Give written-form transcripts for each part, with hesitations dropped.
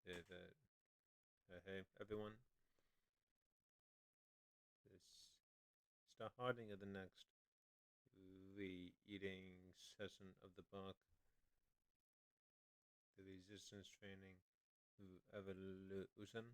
Hey, hey everyone, this is the starting of the next re-eating session of the book, The Resistance Training Evolution.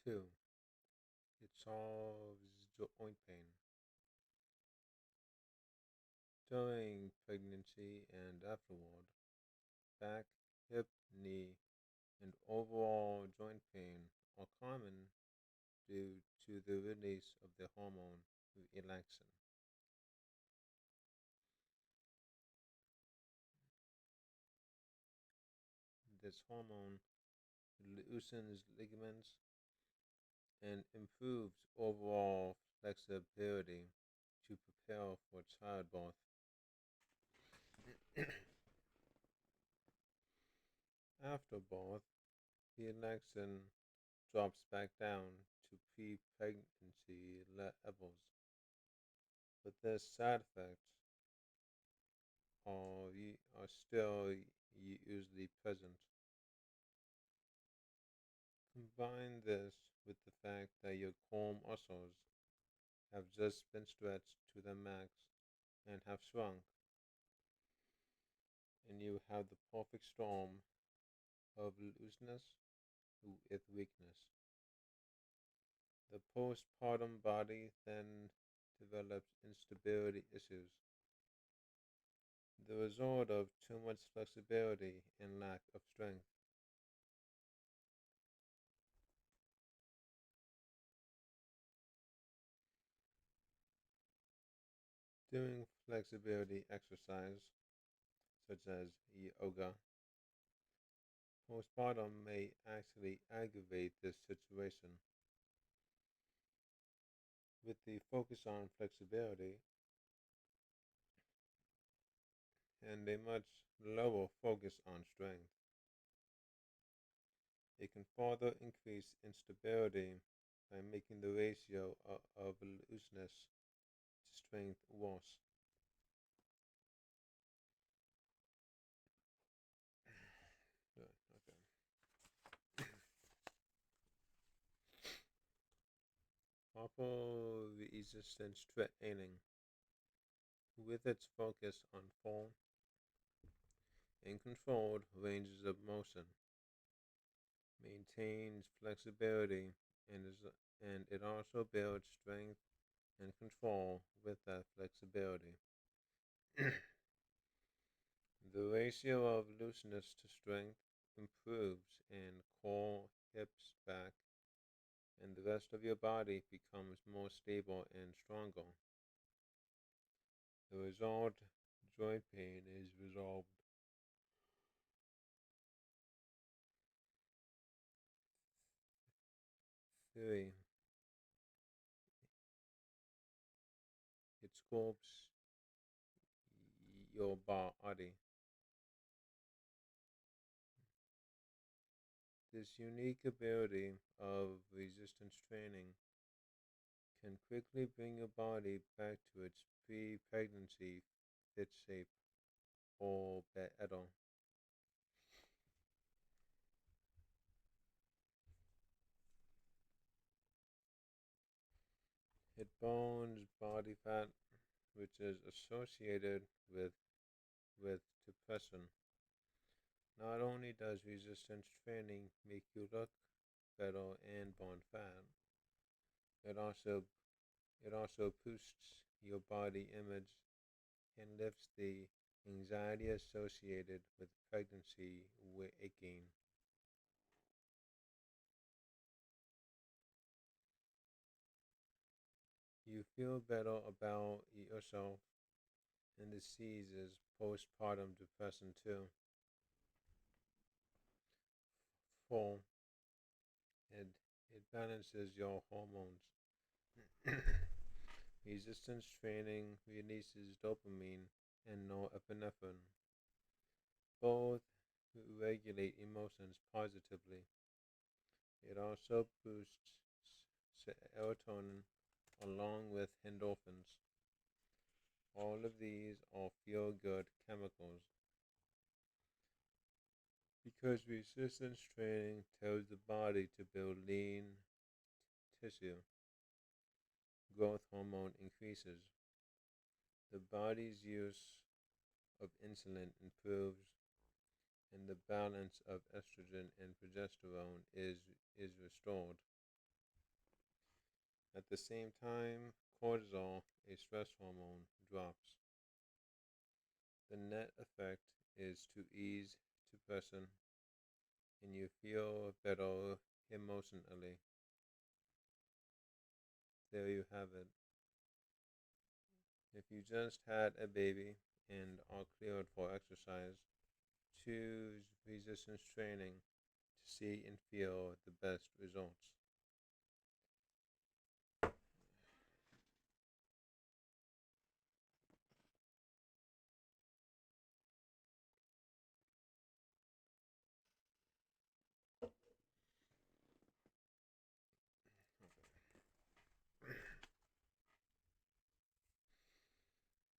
Two, it solves joint pain. During pregnancy and afterward, back, hip, knee, and overall joint pain are common due to the release of the hormone relaxin. This hormone loosens ligaments and improves overall flexibility to prepare for childbirth. After birth, the relaxin drops back down to pre-pregnancy levels, but the side effects are still usually present. Combine this with the fact that your core muscles have just been stretched to the max and have shrunk, and you have the perfect storm of looseness with weakness. The postpartum body then develops instability issues, the result of too much flexibility and lack of strength. Doing flexibility exercise, such as yoga, postpartum may actually aggravate this situation. With the focus on flexibility and a much lower focus on strength, it can further increase instability by making the ratio of looseness to strength worse. Okay. Proper resistance training, with its focus on full and controlled ranges of motion, maintains flexibility and it also builds strength and control with that flexibility. The ratio of looseness to strength improves and core, hips, back, and the rest of your body becomes more stable and stronger. The result, joint pain, is resolved. 3. It sculpts your body. This unique ability of resistance training can quickly bring your body back to its pre-pregnancy fit shape or better. It burns body fat, which is associated with depression. Not only does resistance training make you look better and burn fat, it also it also boosts your body image and lifts the anxiety associated with pregnancy weight gain. You feel better about yourself, and this eases postpartum depression too. Therefore, it, it balances your hormones. Resistance training releases dopamine and norepinephrine. Both regulate emotions positively. It also boosts serotonin along with endorphins. All of these are feel good chemicals because resistance training tells the body to build lean tissue. Growth hormone increases. The body's use of insulin improves, and the balance of estrogen and progesterone is restored. At the same time, cortisol, a stress hormone, drops. The net effect is to ease depression and you feel better emotionally. There you have it. If you just had a baby and are cleared for exercise, choose resistance training to see and feel the best results.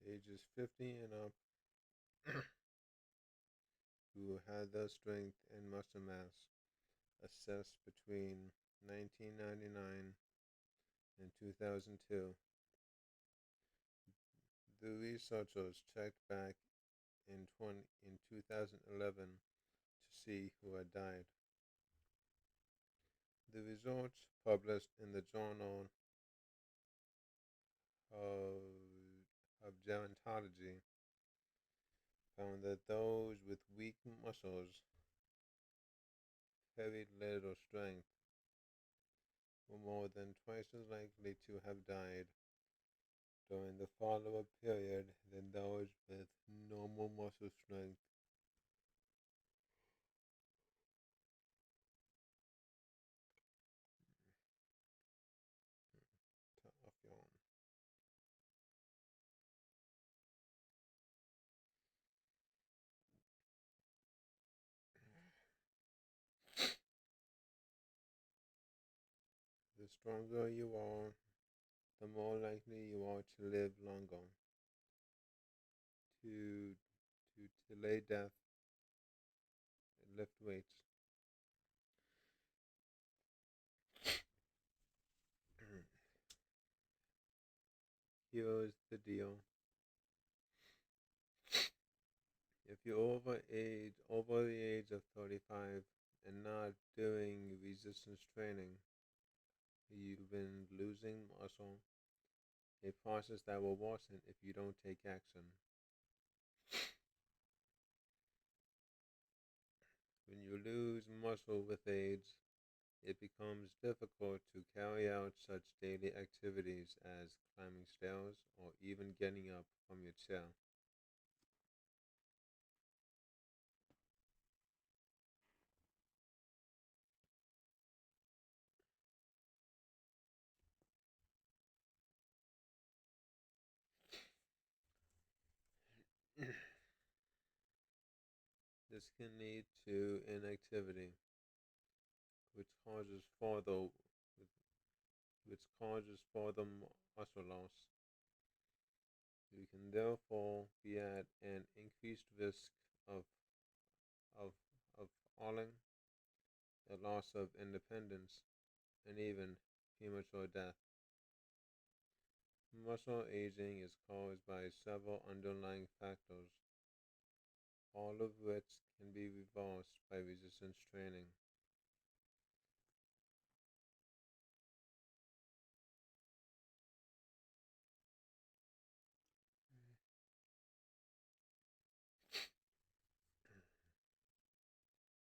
Ages 50 and up who had their strength and muscle mass assessed between 1999 and 2002. The researchers checked back in 2011 to see who had died. The results published in the Journal of, of Gerontology found that those with weak muscles, very little strength, were more than twice as likely to have died during the follow-up period than those with normal muscle strength. Tough, y'all. The stronger you are, the more likely you are to live longer, to delay death, and lift weights. Here's the deal. If you're over the age of 35 and not doing resistance training, you've been losing muscle, a process that will worsen if you don't take action. When you lose muscle with age, it becomes difficult to carry out such daily activities as climbing stairs or even getting up from your chair. This can lead to inactivity, which causes further muscle loss. You can therefore be at an increased risk of of of falling, a loss of independence, and even premature death. Muscle aging is caused by several underlying factors, all of which can be reversed by resistance training.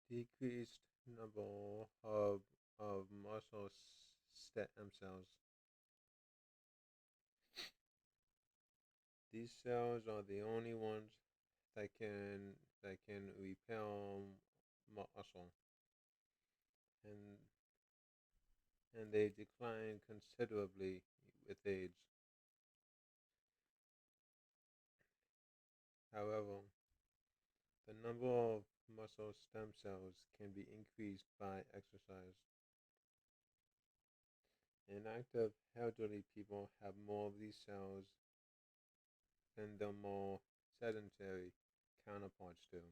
Decreased number of muscle stem cells. These cells are the only ones that can repair muscle. and and they decline considerably with age. However, the number of muscle stem cells can be increased by exercise. Inactive elderly people have more of these cells than their more sedentary counterparts do,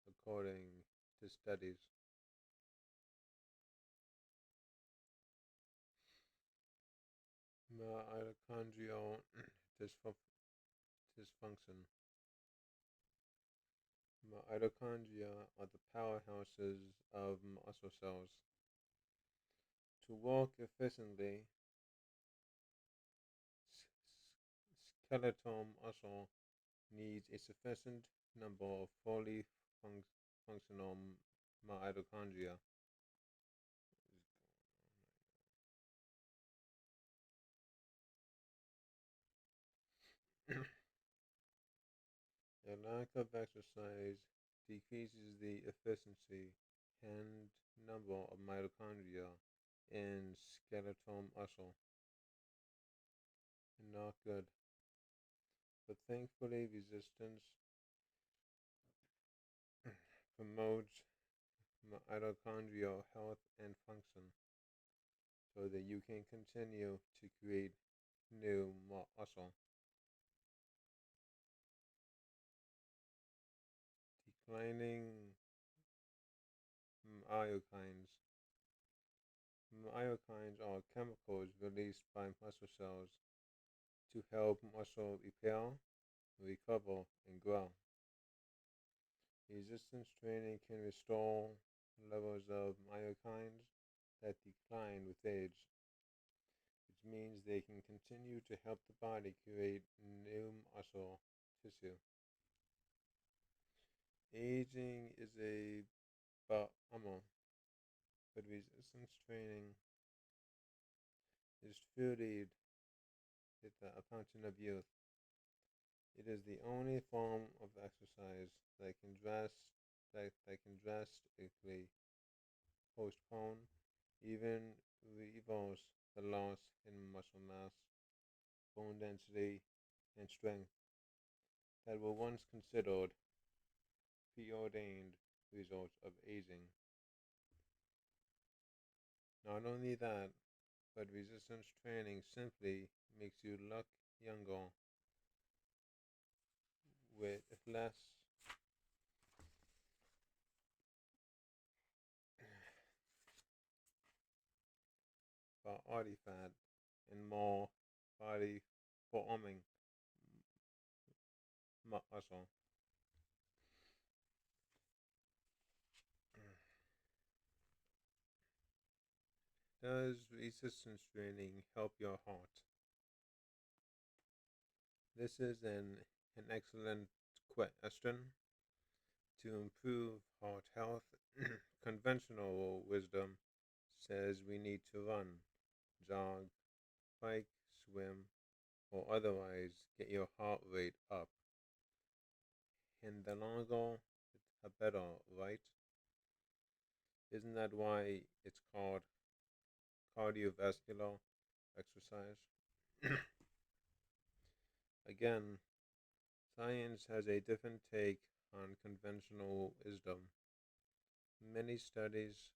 according to studies. Mitochondrial dysfunction. Mitochondria are the powerhouses of muscle cells. To work efficiently, skeletal muscle needs a sufficient number of fully functional mitochondria. A lack of exercise decreases the efficiency and number of mitochondria in skeletal muscle. Not good. But thankfully, resistance promotes mitochondrial health and function so that you can continue to create new muscle. Declining myokines. Myokines are chemicals released by muscle cells to help muscle repair, recover, and grow. Resistance training can restore levels of myokines that decline with age, which means they can continue to help the body create new muscle tissue. Aging is a bummer, but resistance training is truly the fountain of youth. It is the only form of exercise that can drastically postpone, even reverse the loss in muscle mass, bone density, and strength that were once considered preordained results of aging. Not only that, but resistance training simply makes you look younger with less body fat and more body forming muscle. Does resistance training help your heart? This is an excellent question. To improve heart health, conventional wisdom says we need to run, jog, bike, swim, or otherwise get your heart rate up. And the longer, the better, right? Isn't that why it's called cardiovascular exercise? Again, science has a different take on conventional wisdom. Many studies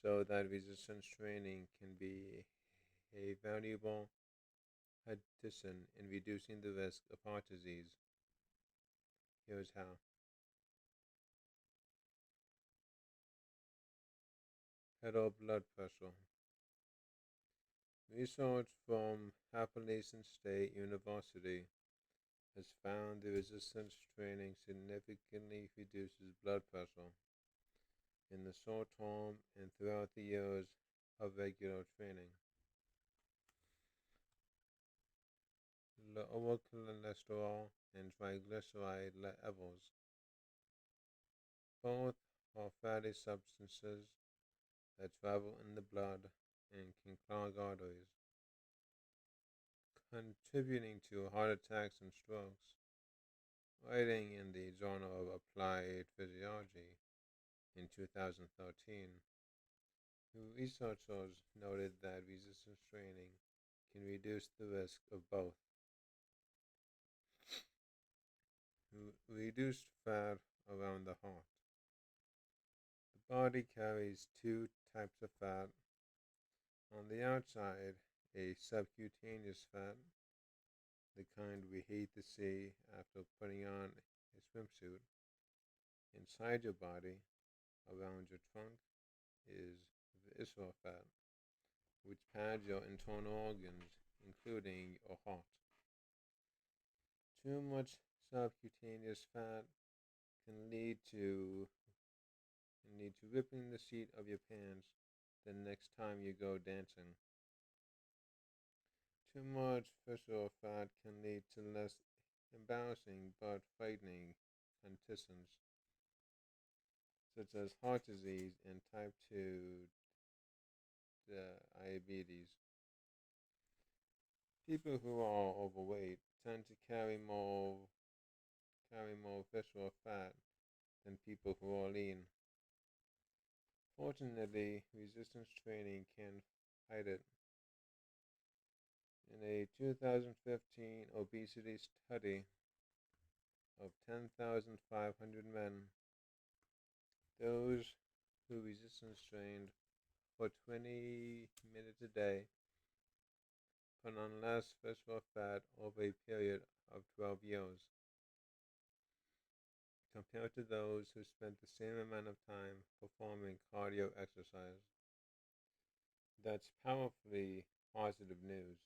show that resistance training can be a valuable addition in reducing the risk of heart disease. Here's how. Better blood pressure. Research from Appalachian State University has found the resistance training significantly reduces blood pressure in the short term and throughout the years of regular training. Lower cholesterol and triglyceride levels. Both are fatty substances that travel in the blood and can clog arteries, contributing to heart attacks and strokes. Writing in the Journal of Applied Physiology in 2013, Researchers noted that resistance training can reduce the risk of both reduced fat around the heart. The body carries two types of fat. On the outside, a subcutaneous fat, the kind we hate to see after putting on a swimsuit. Inside your body, around your trunk, is visceral fat, which pads your internal organs, including your heart. Too much subcutaneous fat can lead to ripping the seat of your pants the next time you go dancing. Too much visceral fat can lead to less embarrassing but frightening conditions, such as heart disease and type 2 diabetes. People who are overweight tend to carry more visceral fat than people who are lean. Fortunately, resistance training can fight it. In a 2015 obesity study of 10,500 men, those who resistance trained for 20 minutes a day put on less visceral fat over a period of 12 years compared to those who spent the same amount of time performing cardio exercise. That's powerfully positive news.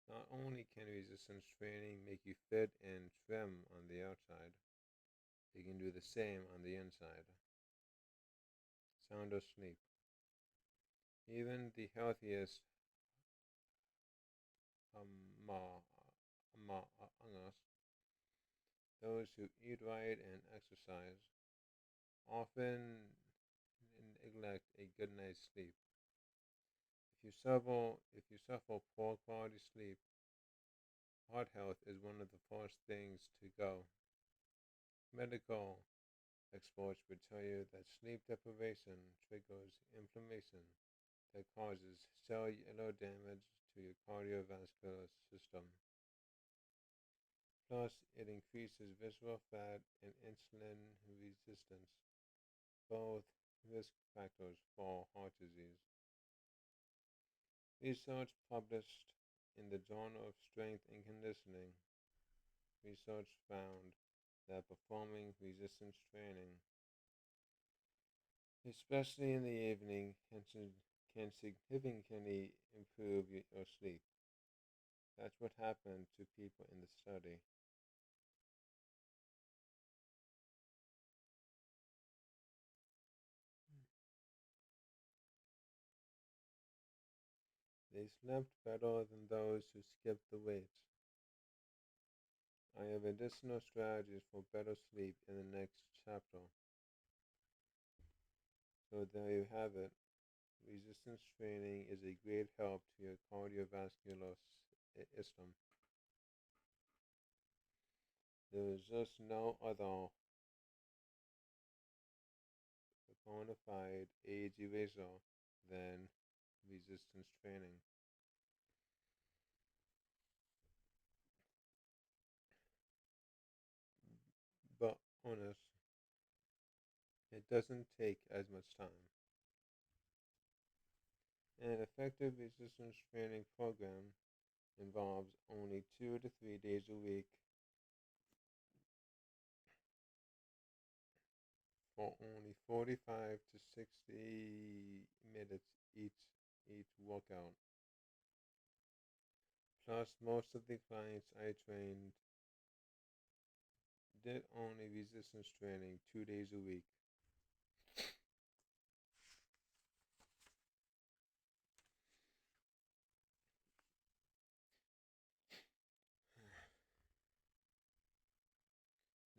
Not only can resistance training make you fit and trim on the outside, it can do the same on the inside. Sounder sleep. Even the healthiest among us, those who eat right and exercise, often neglect a good night's sleep. If you suffer poor quality sleep, heart health is one of the first things to go. Medical experts would tell you that sleep deprivation triggers inflammation that causes cellular damage to your cardiovascular system. Plus, it increases visceral fat and insulin resistance, both risk factors for heart disease. Research published in the Journal of Strength and Conditioning research found that performing resistance training, especially in the evening, can significantly improve your sleep. That's what happened to people in the study. They slept better than those who skipped the weights. I have additional strategies for better sleep in the next chapter. So there you have it. Resistance training is a great help to your cardiovascular system. There is just no other bona fide age eraser than resistance training. But honest, it doesn't take as much time. An effective resistance training program involves only 2 to 3 days a week for only 45 to 60 minutes each workout. Plus, most of the clients I trained did only resistance training 2 days a week.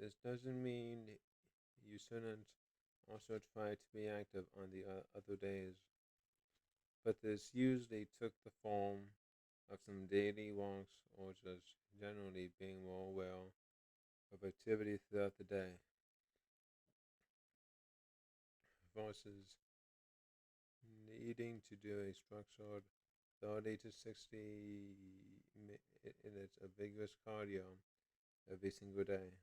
This doesn't mean you shouldn't also try to be active on the other days, but this usually took the form of some daily walks or just generally being more aware of activity throughout the day versus needing to do a structured 30 to 60 minutes of vigorous cardio every single day.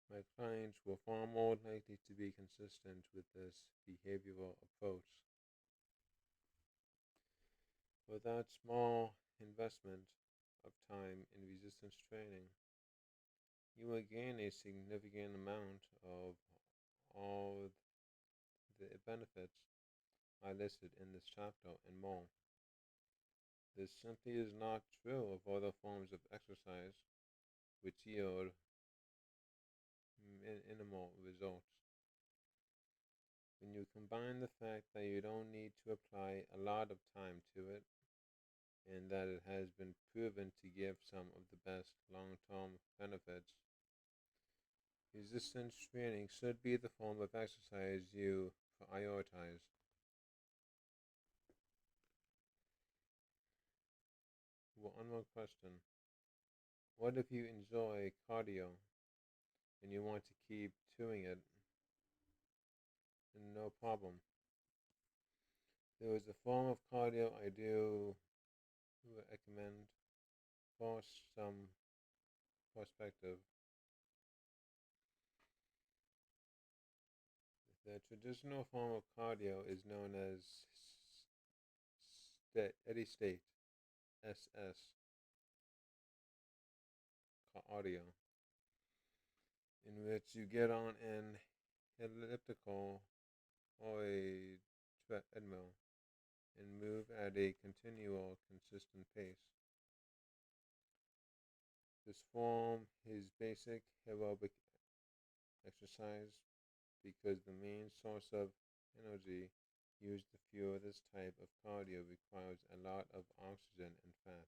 My clients were far more likely to be consistent with this behavioral approach. Without small investment of time in resistance training, you will gain a significant amount of all the benefits I listed in this chapter and more. This simply is not true of other forms of exercise which yield minimal results. When you combine the fact that you don't need to apply a lot of time to it, and that it has been proven to give some of the best long-term benefits, resistance training should be the form of exercise you prioritize. One more question. What if you enjoy cardio and you want to keep doing it? And no problem. There is a form of cardio I do recommend for some perspective. The traditional form of cardio is known as steady state (SS) cardio, in which you get on an elliptical or a treadmill and move at a continual, consistent pace. This form is basic aerobic exercise because the main source of energy used to fuel this type of cardio requires a lot of oxygen and fat.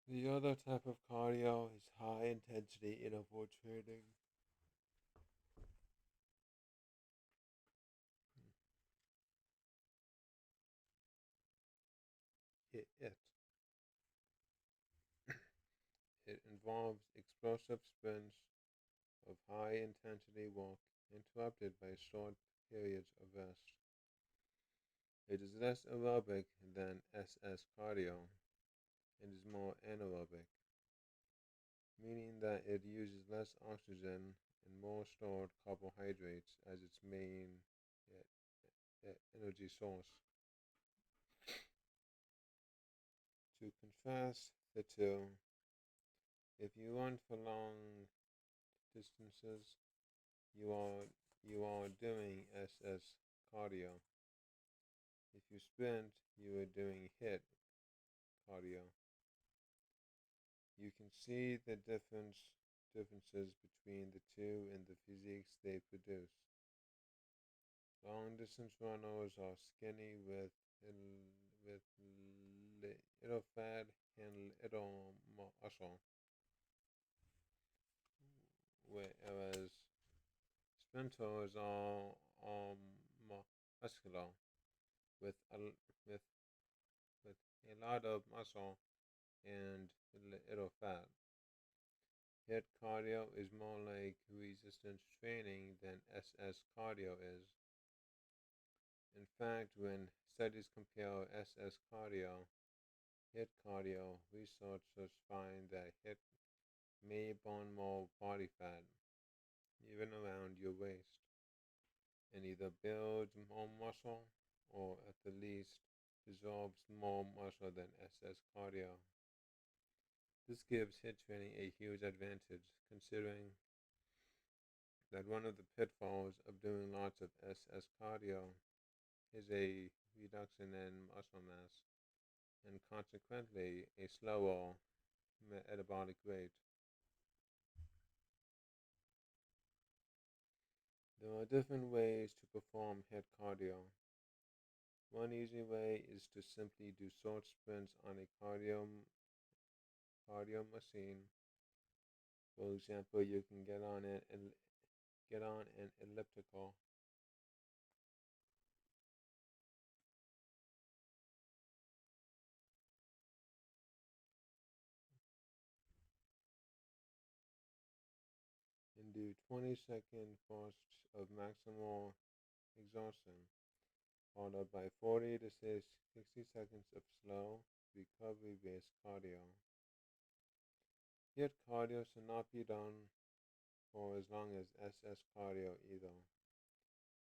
The other type of cardio is high intensity interval training. It, it, it involves explosive sprints of high intensity work interrupted by short periods of rest. It is less aerobic than SS cardio and is more anaerobic, meaning that it uses less oxygen and more stored carbohydrates as its main energy source. To contrast the two, if you run for long distances, you are doing SS cardio. If you sprint, you are doing HIIT cardio. You can see the differences between the two in the physiques they produce. Long distance runners are skinny with little fat and little muscle, whereas sprinters are muscular with with with a lot of muscle and little fat. HIIT cardio is more like resistance training than SS cardio is. In fact, when studies compare SS cardio, HIIT cardio, researchers find that HIIT may burn more body fat, even around your waist, and either builds more muscle or at the least dissolves more muscle than SS cardio. This gives HIIT training a huge advantage, considering that one of the pitfalls of doing lots of SS cardio is a reduction in muscle mass and consequently a slower metabolic rate. There are different ways to perform HIIT cardio. One easy way is to simply do short sprints on a cardio machine. For example, you can get on an elliptical and do 20-second bursts of maximal exhaustion, followed by 40 to 60 seconds of slow, recovery-based cardio. Hit cardio should not be done for as long as SS cardio either.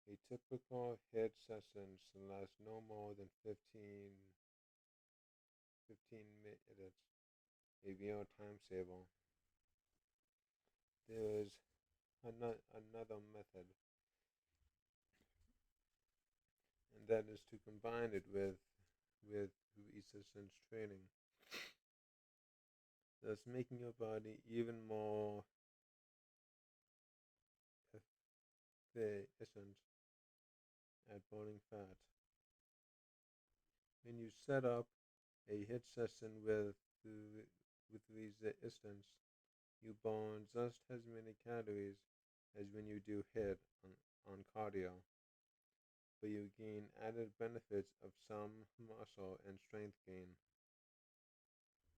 A typical HIIT session should last no more than 15 minutes, a real time saver. There is another method, and that is to combine it with resistance training, thus making your body even more efficient at burning fat. When you set up a HIIT session with resistance, you burn just as many calories as when you do HIIT on cardio, but you gain added benefits of some muscle and strength gain.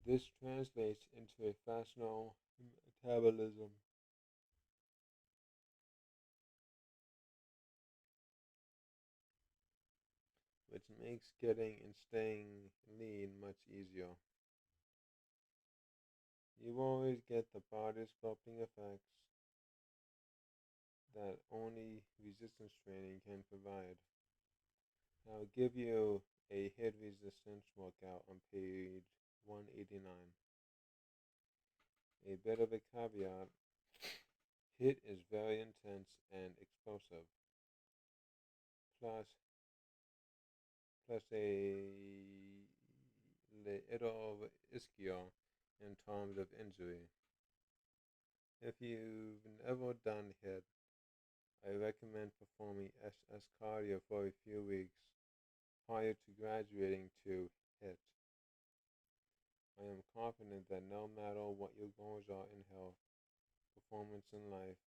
This translates into a faster metabolism, which makes getting and staying lean much easier. You always get the body sculpting effects that only resistance training can provide. I'll give you a HIIT resistance workout on page 189. A bit of a caveat, HIIT is very intense and explosive, plus a little riskier in terms of injury. If you've never done HIIT, I recommend performing SS cardio for a few weeks prior to graduating to HIIT. I am confident that no matter what your goals are in health, performance in life,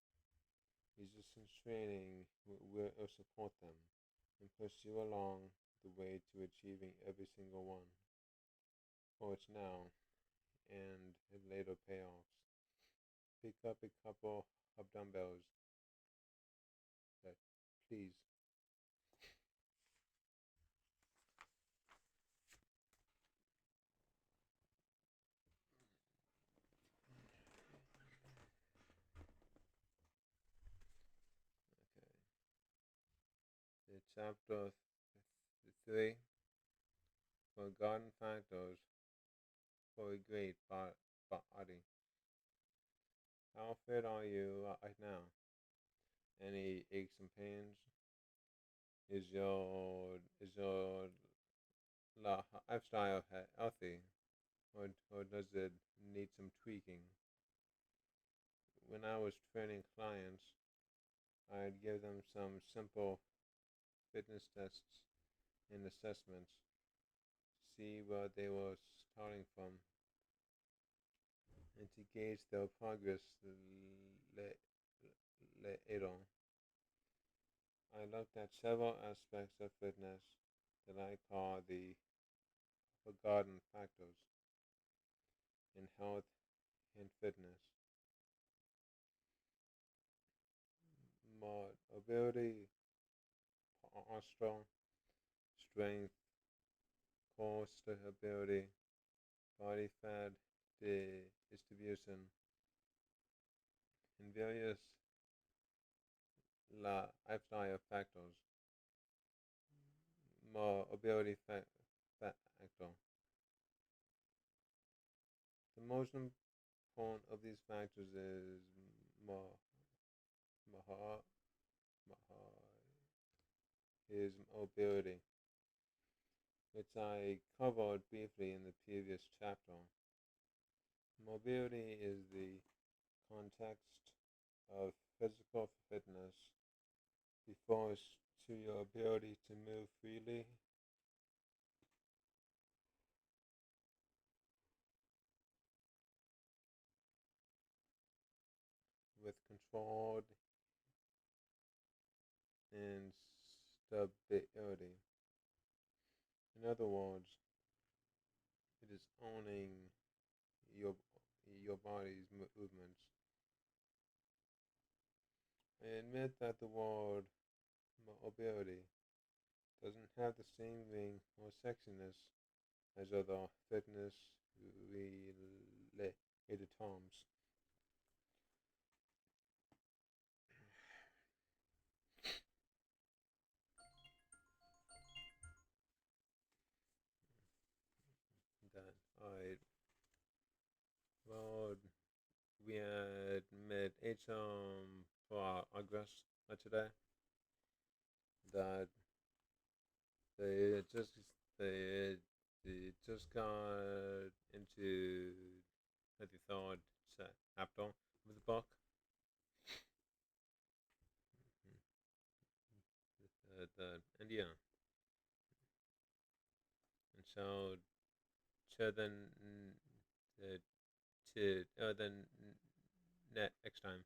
resistance training will support them and push you along the way to achieving every single one. For it's now and later payoffs. Pick up a couple of dumbbells, please. Okay. The chapter 3, Forgotten Factors for a Great Body. How fit are you right now? Any aches and pains? Is your lifestyle healthy, or does it need some tweaking? When I was training clients, I'd give them some simple fitness tests and assessments, see where they were starting from, and to gauge their progress later. I looked at several aspects of fitness that I call the forgotten factors in health and fitness. Mobility, posture, strength, core stability, body fat distribution, and various lifestyle factors. Mobility factor. The most important of these factors is mobility, which I covered briefly in the previous chapter. Mobility is the context of physical fitness refers to your ability to move freely with controlled and stability. In other words, it is owning your body's movements. I admit that the word mobility doesn't have the same ring or sexiness as other fitness related terms. That alright. Well, we had made each for our guests today that they just they, they just got into the third chapter of the book. And yeah, and so then uh, to then next time.